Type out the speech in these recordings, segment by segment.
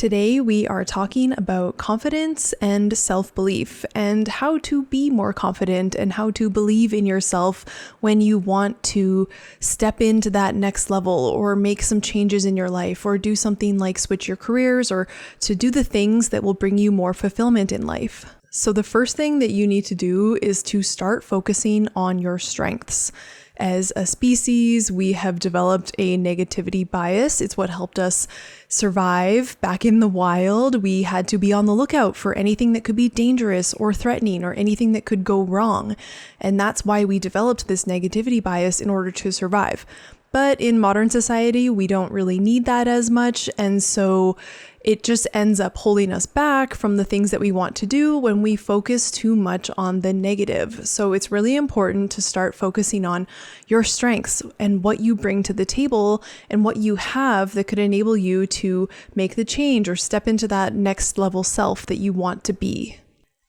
Today, we are talking about confidence and self-belief and how to be more confident and how to believe in yourself when you want to step into that next level or make some changes in your life or do something like switch your careers or to do the things that will bring you more fulfillment in life. So the first thing that you need to do is to start focusing on your strengths. As a species, we have developed a negativity bias. It's what helped us survive back in the wild. We had to be on the lookout for anything that could be dangerous or threatening or anything that could go wrong. And that's why we developed this negativity bias in order to survive. But in modern society, we don't really need that as much. And so it just ends up holding us back from the things that we want to do when we focus too much on the negative. So it's really important to start focusing on your strengths and what you bring to the table and what you have that could enable you to make the change or step into that next level self that you want to be.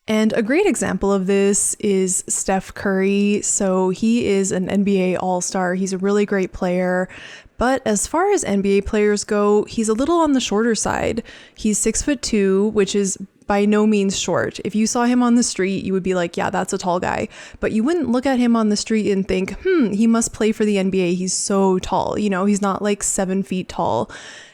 And a great example of this is Steph Curry. So he is an NBA All-Star. He's a really great player. But as far as NBA players go, he's a little on the shorter side. He's 6'2", which is by no means short. If you saw him on the street, you would be like, yeah, that's a tall guy. But you wouldn't look at him on the street and think, he must play for the NBA. He's so tall. He's not like 7 feet tall.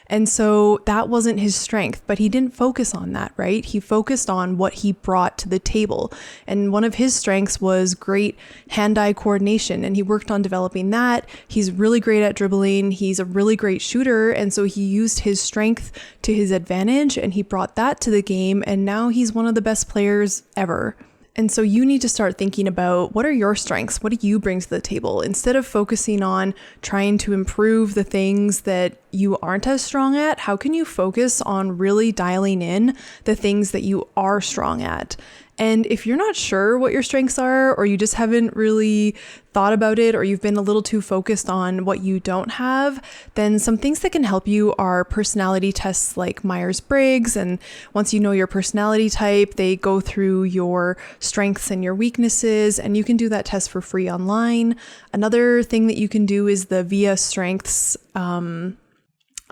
And so that wasn't his strength, but he didn't focus on that, right? He focused on what he brought to the table. And one of his strengths was great hand-eye coordination, and he worked on developing that. He's really great at dribbling. He's a really great shooter. And so he used his strength to his advantage, and he brought that to the game. And now he's one of the best players ever. And so you need to start thinking about what are your strengths? What do you bring to the table? Instead of focusing on trying to improve the things that you aren't as strong at, how can you focus on really dialing in the things that you are strong at? And if you're not sure what your strengths are, or you just haven't really thought about it, or you've been a little too focused on what you don't have, then some things that can help you are personality tests like Myers-Briggs. And once you know your personality type, they go through your strengths and your weaknesses, and you can do that test for free online. Another thing that you can do is the VIA Strengths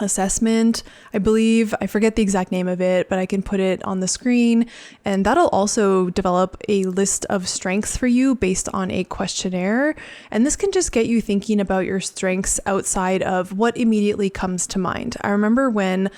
assessment, I believe. I forget the exact name of it, but I can put it on the screen. And that'll also develop a list of strengths for you based on a questionnaire. And this can just get you thinking about your strengths outside of what immediately comes to mind. I remember when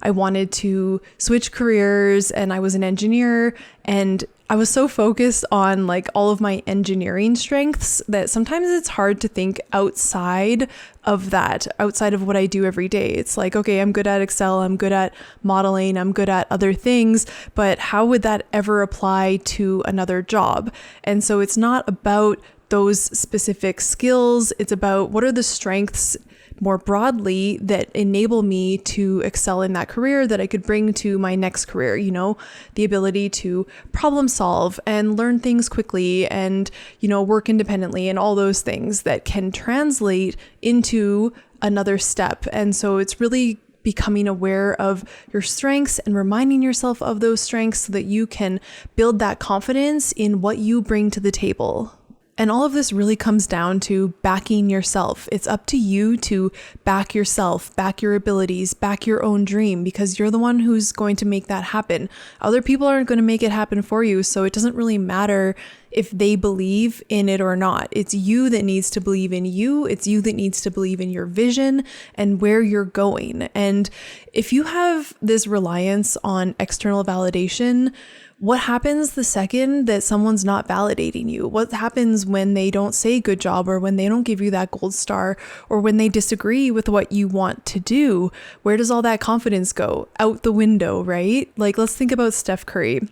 I wanted to switch careers and I was an engineer, and I was so focused on like all of my engineering strengths that sometimes it's hard to think outside of that, outside of what I do every day. It's like, okay, I'm good at Excel, I'm good at modeling, I'm good at other things, but how would that ever apply to another job? And so it's not about those specific skills. It's about what are the strengths more broadly that enable me to excel in that career that I could bring to my next career, the ability to problem solve and learn things quickly and, work independently and all those things that can translate into another step. And so it's really becoming aware of your strengths and reminding yourself of those strengths so that you can build that confidence in what you bring to the table. And all of this really comes down to backing yourself. It's up to you to back yourself, back your abilities, back your own dream, because you're the one who's going to make that happen. Other people aren't going to make it happen for you, so it doesn't really matter if they believe in it or not. It's you that needs to believe in you. It's you that needs to believe in your vision and where you're going. And if you have this reliance on external validation, what happens the second that someone's not validating you? What happens when they don't say good job, or when they don't give you that gold star, or when they disagree with what you want to do? Where does all that confidence go? Out the window, right? Like, let's think about Steph Curry.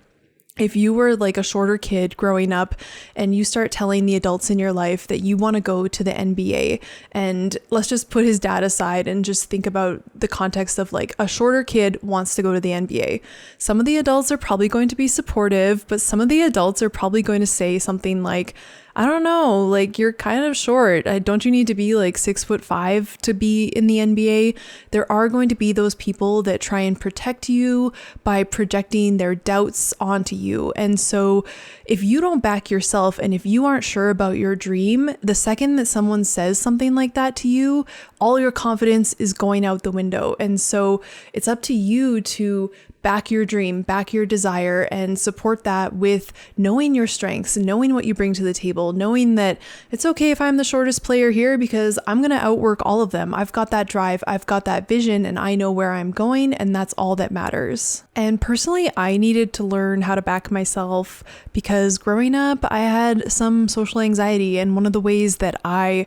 If you were like a shorter kid growing up and you start telling the adults in your life that you want to go to the NBA, and let's just put his dad aside and just think about the context of like a shorter kid wants to go to the NBA. Some of the adults are probably going to be supportive, but some of the adults are probably going to say something like, I don't know, like you're kind of short. Don't you need to be like 6'5" to be in the NBA? There are going to be those people that try and protect you by projecting their doubts onto you. And so if you don't back yourself and if you aren't sure about your dream, the second that someone says something like that to you, all your confidence is going out the window. And so it's up to you to back your dream, back your desire, and support that with knowing your strengths, knowing what you bring to the table, knowing that it's okay if I'm the shortest player here because I'm going to outwork all of them. I've got that drive, I've got that vision, and I know where I'm going, and that's all that matters. And personally, I needed to learn how to back myself because growing up, I had some social anxiety, and one of the ways that I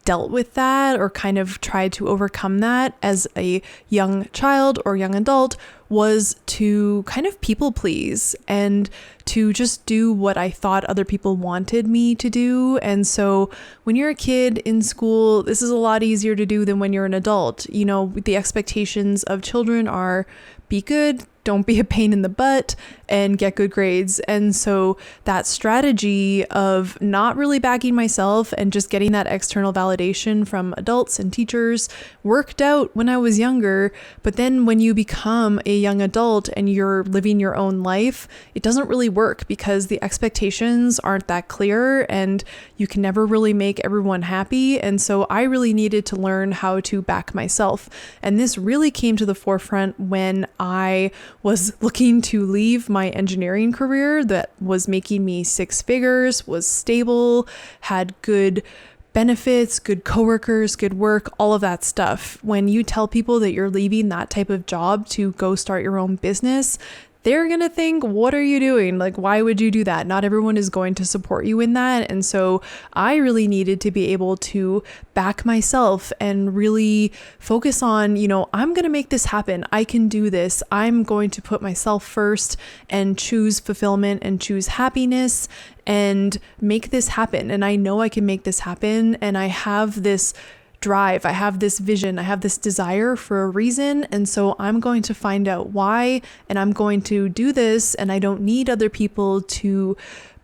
dealt with that or kind of tried to overcome that as a young child or young adult was to kind of people please and to just do what I thought other people wanted me to do. And so when you're a kid in school, this is a lot easier to do than when you're an adult. You know, the expectations of children are be good, don't be a pain in the butt, and get good grades. And so that strategy of not really backing myself and just getting that external validation from adults and teachers worked out when I was younger. But then when you become a young adult and you're living your own life, it doesn't really work because the expectations aren't that clear and you can never really make everyone happy. And so I really needed to learn how to back myself. And this really came to the forefront when I was looking to leave my engineering career that was making me six figures, was stable, had good benefits, good coworkers, good work, all of that stuff. When you tell people that you're leaving that type of job to go start your own business, they're going to think, what are you doing? Like, why would you do that? Not everyone is going to support you in that. And so I really needed to be able to back myself and really focus on, I'm going to make this happen. I can do this. I'm going to put myself first and choose fulfillment and choose happiness and make this happen. And I know I can make this happen. And I have this drive, I have this vision, I have this desire for a reason. And so I'm going to find out why, and I'm going to do this. And I don't need other people to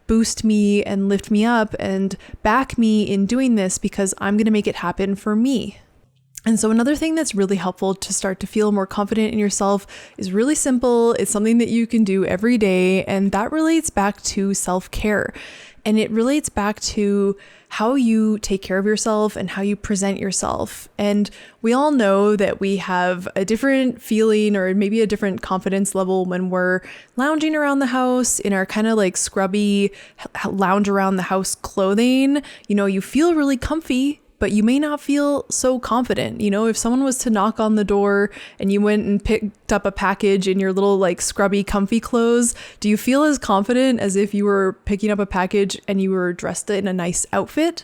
boost me and lift me up and back me in doing this because I'm going to make it happen for me. And so another thing that's really helpful to start to feel more confident in yourself is really simple. It's something that you can do every day. And that relates back to self-care. And it relates back to how you take care of yourself and how you present yourself. And we all know that we have a different feeling or maybe a different confidence level when we're lounging around the house in our kind of like scrubby lounge around the house clothing. You feel really comfy, but you may not feel so confident. If someone was to knock on the door and you went and picked up a package in your little like scrubby, comfy clothes, do you feel as confident as if you were picking up a package and you were dressed in a nice outfit?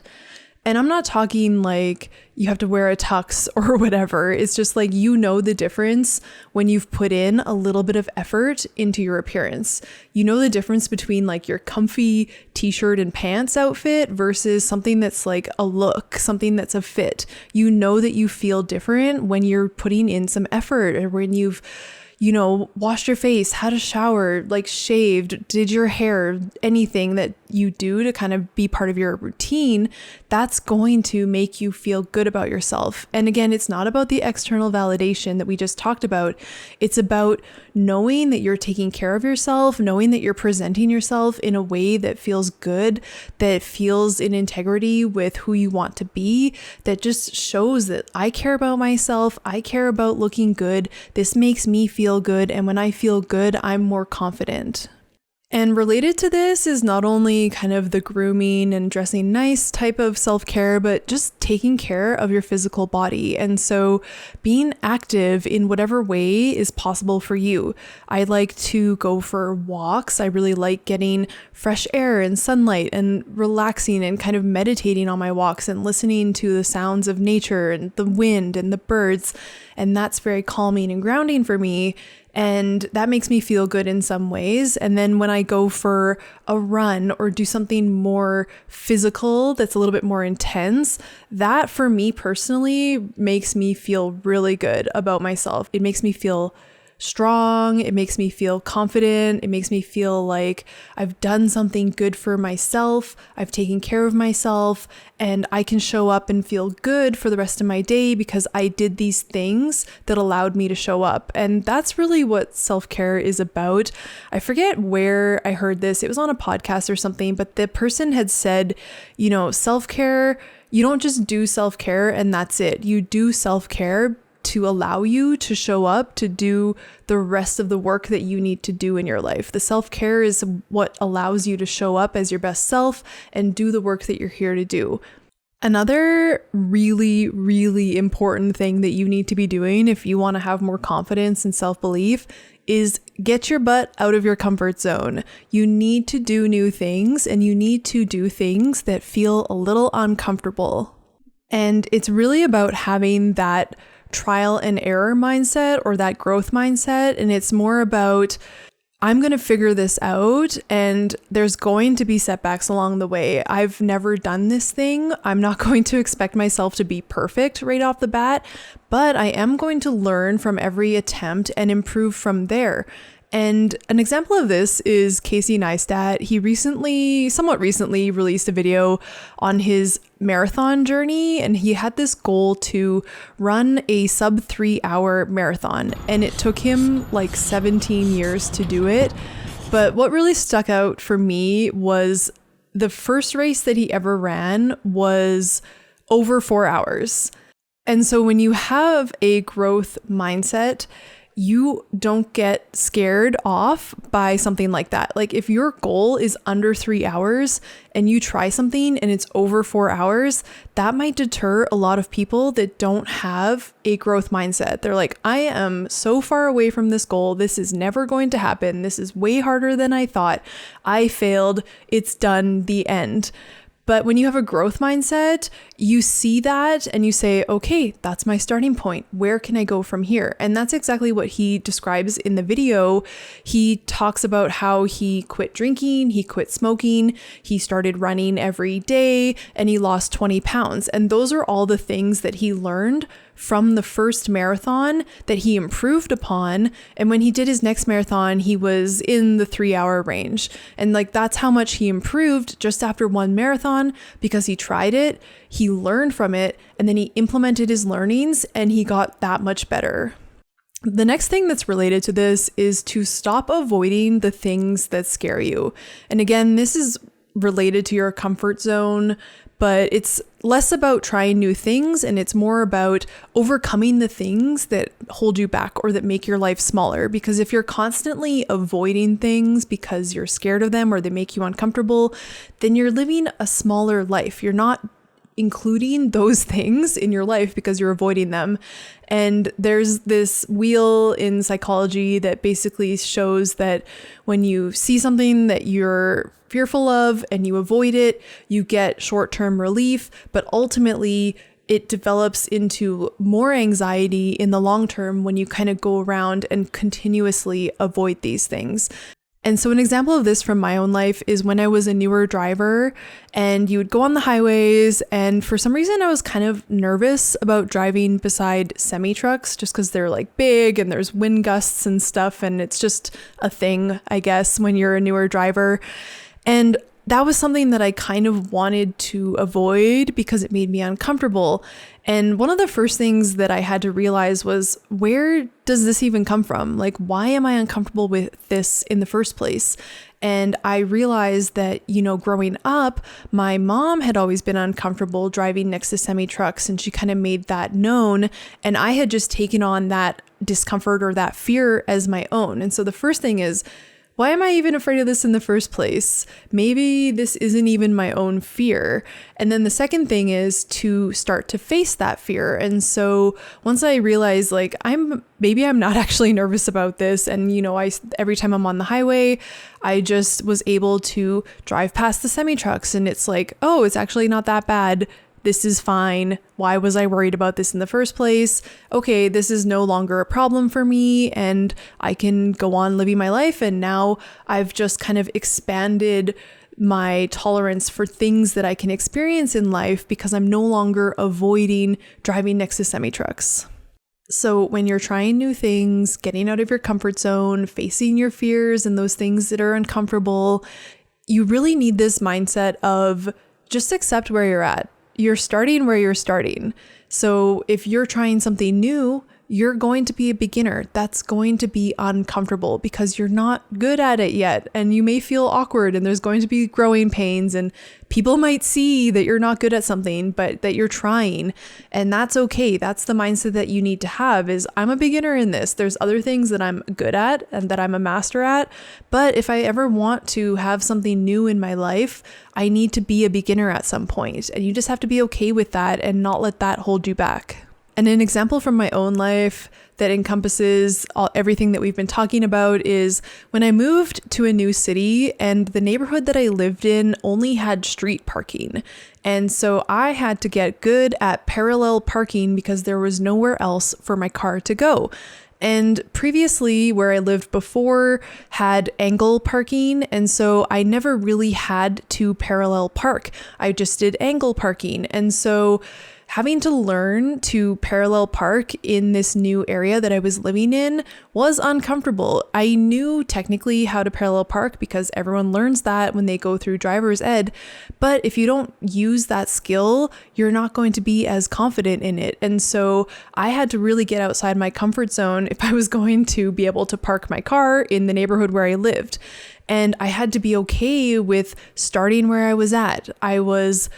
And I'm not talking like you have to wear a tux or whatever. It's just like, the difference when you've put in a little bit of effort into your appearance. The difference between like your comfy t-shirt and pants outfit versus something that's like a look, something that's a fit. That you feel different when you're putting in some effort or when you've washed your face, had a shower, like shaved, did your hair, anything that you do to kind of be part of your routine, that's going to make you feel good about yourself. And again, it's not about the external validation that we just talked about. It's about knowing that you're taking care of yourself, knowing that you're presenting yourself in a way that feels good, that feels in integrity with who you want to be, that just shows that I care about myself, I care about looking good, this makes me feel good, and when I feel good, I'm more confident. And related to this is not only kind of the grooming and dressing nice type of self-care, but just taking care of your physical body. And so being active in whatever way is possible for you. I like to go for walks. I really like getting fresh air and sunlight and relaxing and kind of meditating on my walks and listening to the sounds of nature and the wind and the birds. And that's very calming and grounding for me. And that makes me feel good in some ways. And then when I go for a run or do something more physical that's a little bit more intense, that for me personally makes me feel really good about myself. It makes me feel strong. It makes me feel confident. It makes me feel like I've done something good for myself. I've taken care of myself, and I can show up and feel good for the rest of my day because I did these things that allowed me to show up. And that's really what self-care is about. I forget where I heard this. It was on a podcast or something, but the person had said, self-care, you don't just do self-care and that's it. You do self-care to allow you to show up to do the rest of the work that you need to do in your life. The self-care is what allows you to show up as your best self and do the work that you're here to do. Another really, really important thing that you need to be doing if you want to have more confidence and self-belief is get your butt out of your comfort zone. You need to do new things, and you need to do things that feel a little uncomfortable. And it's really about having that trial and error mindset or that growth mindset. And it's more about, I'm going to figure this out and there's going to be setbacks along the way. I've never done this thing. I'm not going to expect myself to be perfect right off the bat, but I am going to learn from every attempt and improve from there. And an example of this is Casey Neistat. He somewhat recently released a video on his marathon journey, and he had this goal to run a sub 3-hour marathon, and it took him like 17 years to do it. But what really stuck out for me was the first race that he ever ran was over 4 hours. And so when you have a growth mindset, you don't get scared off by something like that. Like if your goal is under 3 hours and you try something and it's over 4 hours, that might deter a lot of people that don't have a growth mindset. They're like, I am so far away from this goal. This is never going to happen. This is way harder than I thought. I failed. It's done. The end. But when you have a growth mindset, you see that and you say, okay, that's my starting point. Where can I go from here? And that's exactly what he describes in the video. He talks about how he quit drinking, he quit smoking, he started running every day, and he lost 20 pounds. And those are all the things that he learned from the first marathon that he improved upon. And when he did his next marathon, he was in the 3-hour range. And like, that's how much he improved just after one marathon, because he tried it, he learned from it, and then he implemented his learnings and he got that much better. The next thing that's related to this is to stop avoiding the things that scare you. And again, this is related to your comfort zone, but it's less about trying new things and it's more about overcoming the things that hold you back or that make your life smaller. Because if you're constantly avoiding things because you're scared of them or they make you uncomfortable, then you're living a smaller life. You're not including those things in your life because you're avoiding them. And there's this wheel in psychology that basically shows that when you see something that you're fearful of and you avoid it, you get short-term relief, but ultimately it develops into more anxiety in the long term when you kind of go around and continuously avoid these things. And so an example of this from my own life is when I was a newer driver and you would go on the highways, and for some reason I was kind of nervous about driving beside semi-trucks just because they're like big and there's wind gusts and stuff, and it's just a thing, I guess, when you're a newer driver. And that was something that I kind of wanted to avoid because it made me uncomfortable. And one of the first things that I had to realize was, where does this even come from? Like, why am I uncomfortable with this in the first place? And I realized that, growing up, my mom had always been uncomfortable driving next to semi-trucks, and she kind of made that known. And I had just taken on that discomfort or that fear as my own. And so the first thing is, why am I even afraid of this in the first place? Maybe this isn't even my own fear. And then the second thing is to start to face that fear. And so once I realized maybe I'm not actually nervous about this. And, every time I'm on the highway, I just was able to drive past the semi-trucks and it's like, oh, it's actually not that bad. This is fine. Why was I worried about this in the first place? Okay, this is no longer a problem for me and I can go on living my life. And now I've just kind of expanded my tolerance for things that I can experience in life because I'm no longer avoiding driving next to semi-trucks. So when you're trying new things, getting out of your comfort zone, facing your fears and those things that are uncomfortable, you really need this mindset of just accept where you're at. You're starting where you're starting. So if you're trying something new, you're going to be a beginner. That's going to be uncomfortable because you're not good at it yet. And you may feel awkward and there's going to be growing pains and people might see that you're not good at something, but that you're trying. And that's okay. That's the mindset that you need to have is I'm a beginner in this. There's other things that I'm good at and that I'm a master at. But if I ever want to have something new in my life, I need to be a beginner at some point. And you just have to be okay with that and not let that hold you back. And an example from my own life that encompasses everything that we've been talking about is when I moved to a new city and the neighborhood that I lived in only had street parking. And so I had to get good at parallel parking because there was nowhere else for my car to go. And previously, where I lived before had angle parking. And so I never really had to parallel park. I just did angle parking. And so having to learn to parallel park in this new area that I was living in was uncomfortable. I knew technically how to parallel park because everyone learns that when they go through driver's ed. But if you don't use that skill, you're not going to be as confident in it. And so I had to really get outside my comfort zone if I was going to be able to park my car in the neighborhood where I lived. And I had to be okay with starting where I was at. I was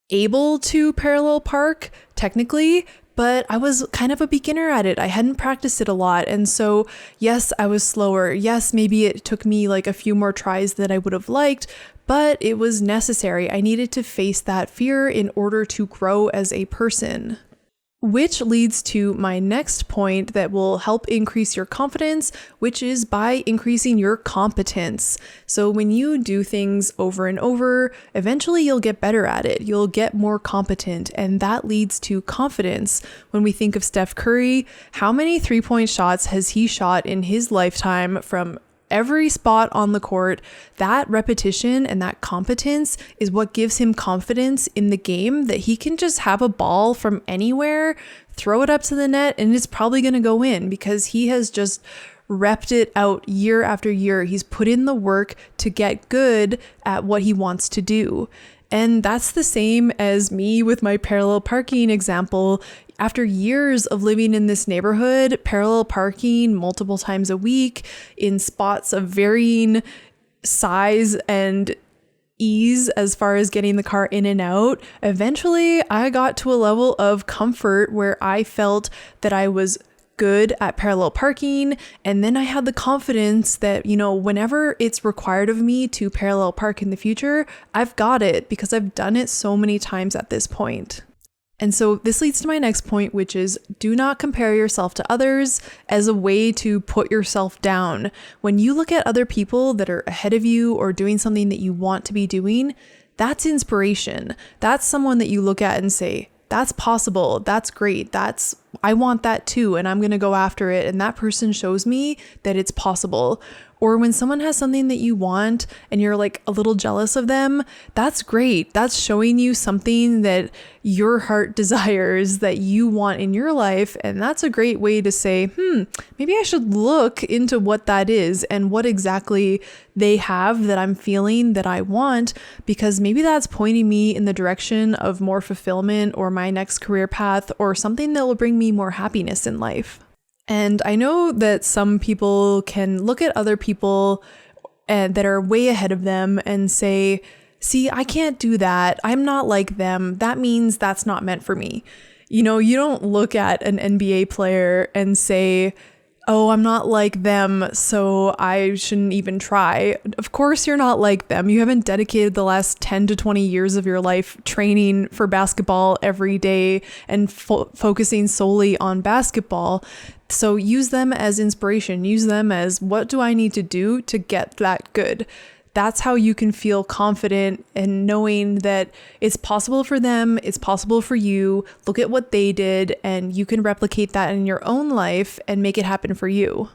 able to parallel park technically, but I was kind of a beginner at it. I hadn't practiced it a lot. And so, yes, I was slower. Yes, maybe it took me like a few more tries than I would have liked, but it was necessary. I needed to face that fear in order to grow as a person. Which leads to my next point that will help increase your confidence, which is by increasing your competence. So when you do things over and over, eventually you'll get better at it. You'll get more competent, and that leads to confidence. When we think of Steph Curry, how many three-point shots has he shot in his lifetime from every spot on the court? That repetition and that competence is what gives him confidence in the game that he can just have a ball from anywhere, throw it up to the net, and it's probably going to go in because he has just repped it out year after year. He's put in the work to get good at what he wants to do. And that's the same as me with my parallel parking example. After years of living in this neighborhood, parallel parking multiple times a week in spots of varying size and ease as far as getting the car in and out, eventually I got to a level of comfort where I felt that I was good at parallel parking. And then I had the confidence that, whenever it's required of me to parallel park in the future, I've got it because I've done it so many times at this point. And so this leads to my next point, which is do not compare yourself to others as a way to put yourself down. When you look at other people that are ahead of you or doing something that you want to be doing, that's inspiration. That's someone that you look at and say, that's possible. That's great. I want that too. And I'm going to go after it. And that person shows me that it's possible. Or when someone has something that you want and you're like a little jealous of them, that's great. That's showing you something that your heart desires that you want in your life. And that's a great way to say, maybe I should look into what that is and what exactly they have that I'm feeling that I want, because maybe that's pointing me in the direction of more fulfillment or my next career path or something that will bring me more happiness in life. And I know that some people can look at other people that are way ahead of them and say, see, I can't do that. I'm not like them. That means that's not meant for me. You don't look at an NBA player and say, oh, I'm not like them, so I shouldn't even try. Of course you're not like them. You haven't dedicated the last 10 to 20 years of your life training for basketball every day and focusing solely on basketball. So use them as inspiration. Use them as, what do I need to do to get that good? That's how you can feel confident in knowing that it's possible for them, it's possible for you. Look at what they did, and you can replicate that in your own life and make it happen for you.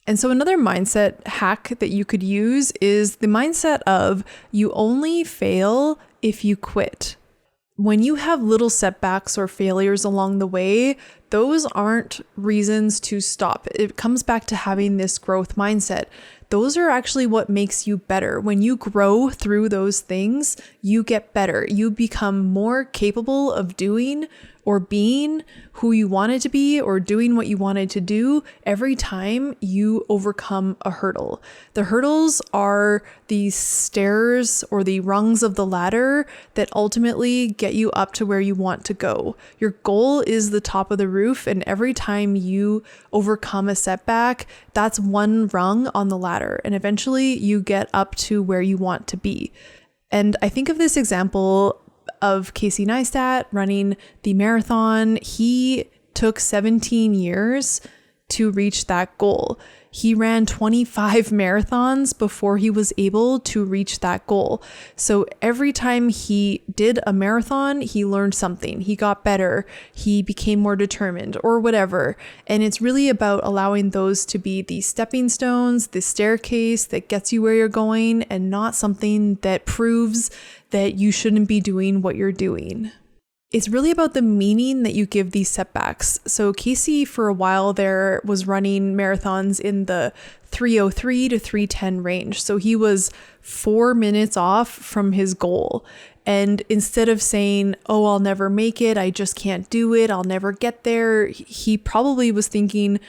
And so another mindset hack that you could use is the mindset of you only fail if you quit. when you have little setbacks or failures along the way, those aren't reasons to stop. It comes back to having this growth mindset. Those are actually what makes you better. When you grow through those things, you get better. You become more capable of doing or being who you wanted to be or doing what you wanted to do every time you overcome a hurdle. The hurdles are the stairs or the rungs of the ladder that ultimately get you up to where you want to go. Your goal is the top of the roof, and every time you overcome a setback, that's one rung on the ladder, and eventually you get up to where you want to be. And I think of this example of Casey Neistat running the marathon. He took 17 years to reach that goal. He ran 25 marathons before he was able to reach that goal. So every time he did a marathon, he learned something. He got better. He became more determined or whatever. And it's really about allowing those to be the stepping stones, the staircase that gets you where you're going, and not something that proves that you shouldn't be doing what you're doing. It's really about the meaning that you give these setbacks. So Casey, for a while there, was running marathons in the 3:03 to 3:10 range. So he was 4 minutes off from his goal. And instead of saying, oh, I'll never make it, I just can't do it, I'll never get there, he probably was thinking,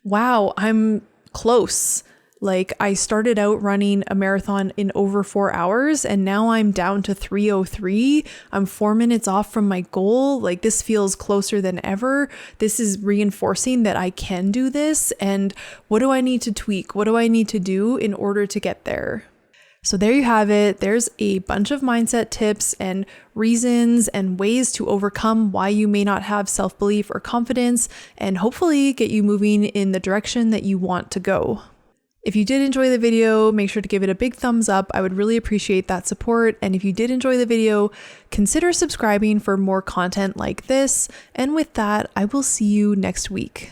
wow, I'm close. Like, I started out running a marathon in over 4 hours and now I'm down to 3:03. I'm 4 minutes off from my goal. Like, this feels closer than ever. This is reinforcing that I can do this. And what do I need to tweak? What do I need to do in order to get there? So there you have it. There's a bunch of mindset tips and reasons and ways to overcome why you may not have self-belief or confidence, and hopefully get you moving in the direction that you want to go. If you did enjoy the video, make sure to give it a big thumbs up. I would really appreciate that support. And if you did enjoy the video, consider subscribing for more content like this. And with that, I will see you next week.